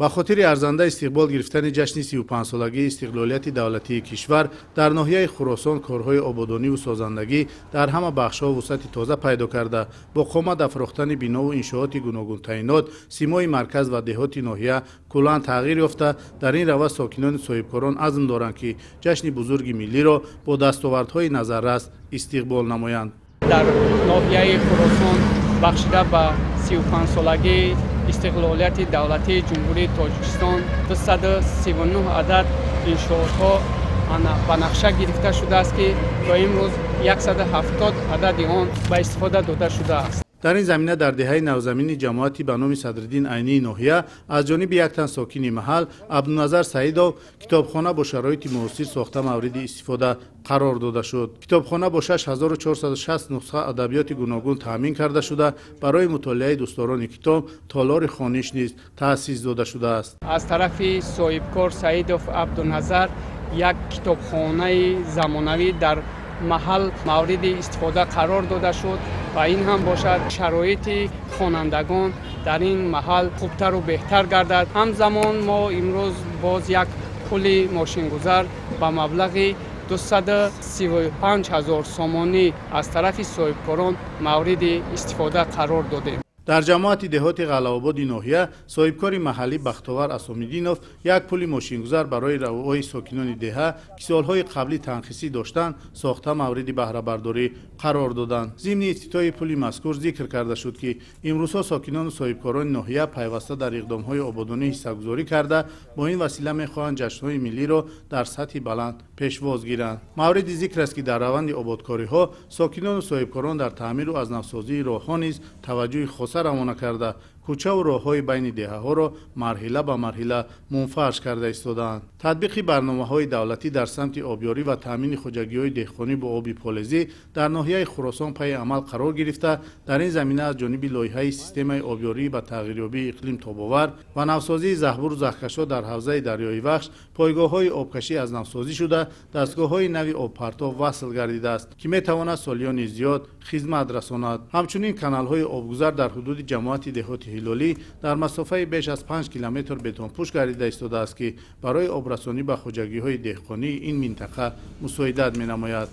ба хотири арзанда истиқбол гирифтани ҷашни 35-солагии истиқлолияти давлатии кишвар дар ноҳияи Хуросон корҳои ободониву созандагӣ дар ҳама бахшҳо вусъати тоза пайдо карда, бо қомат афрохтани бинову иншооти гуногун таъйинот симои марказ ва деҳоти ноҳия куллан тағйир ёфта, дар ин раваз сокинони соҳибкорон азм доранд ки ҷашни бузурги миллиро бо дастовардҳои назаррас истиқбол намоянд. дар ноҳияи Хуросон бахшида ба 35-солагии استقلالیت دولتی جمهوری تاجیکستان 239 عدد انشاءات‌ها به نقشه گرفته شده است که تا امروز 170 عدد آن به استفاده داده شده است. дар ин замина дар деҳаи навзамини ҷамоати ба номи Садриддин Айнии ноҳия аз ҷониби як тан сокини маҳал Абдуназар Саидов китобхона бо шароити муосир сохта мавриди истифода қарор дода шуд. Китобхона бо 6460 нусха адабиёти гуногун таъмин карда шуда барои мутолиаи дӯстдорони китоб толори хониш низ таъсис дода шудааст. аз тарафи соҳибкор Саидов Абдуназар як китобхонаи замонавӣ дар маҳал мавриди истифода қарор дода шуд ва ин ҳам бошад шароити хонандагон дар ин маҳал хубтару беҳтар гардад. ҳамзамон мо имрӯз боз як пули мошингузар ба маблағи 235 000 сомонӣ аз тарафи соҳибкорон мавриди истифода қарор додем. дар ҷамоати деҳоти ғалаободи ноҳия соҳибкори маҳаллӣ Бахтовар Асомиддинов як пули мошингузар барои равои сокинони деҳа ки солҳои қаблӣ танхисӣ доштанд сохта мавриди баҳрабардорӣ қарор доданд. зимни ифтитоҳи пули мазкур зикр карда шуд ки имрӯзҳо сокинону соҳибкорони ноҳия пайваста дар иқдомҳои ободонӣ ҳиссагузорӣ карда бо ин васила мехоҳанд ҷашнҳои миллиро дар сатҳи баланд пешвоз гиранд. мавриди зикр аст ки дар раванди ободкориҳо сокинону соҳибкорон дар таъмиру азнавсозии роҳҳо низ таваҷҷӯҳи хоса равона карда кӯчаву роҳҳои байни деҳаҳоро марҳила ба марҳила мунфарш карда истодаанд. татбиқи барномаҳои давлатӣ дар самти обёрӣ ва таъмини хуҷагиҳои деҳқонӣ бо оби полезӣ дар ноҳияи Хуросон пайи амал қарор гирифта, дар ин замина аз ҷониби лоиҳаи системаи обёрии ба тағйирёбии иқлим тобовар ва навсозии заҳбуру заҳкашо дар ҳавзаи дарёи Вахш пойгоҳҳои обкашӣ азнавсозӣ шуда дастгоҳҳои нави обпартов васл гардидааст ки метавонад солиёни зиёд хизмат расонад. ҳамчунин каналҳои обгузар дар ҳудуди ҷамоати деҳоти ҳилолӣ дар масофаи беш аз 5 километр бетонпӯш гардида истодааст ки барои обрасонӣ ба хуҷагиҳои деҳқонии ин минтақа мусоидат менамояд.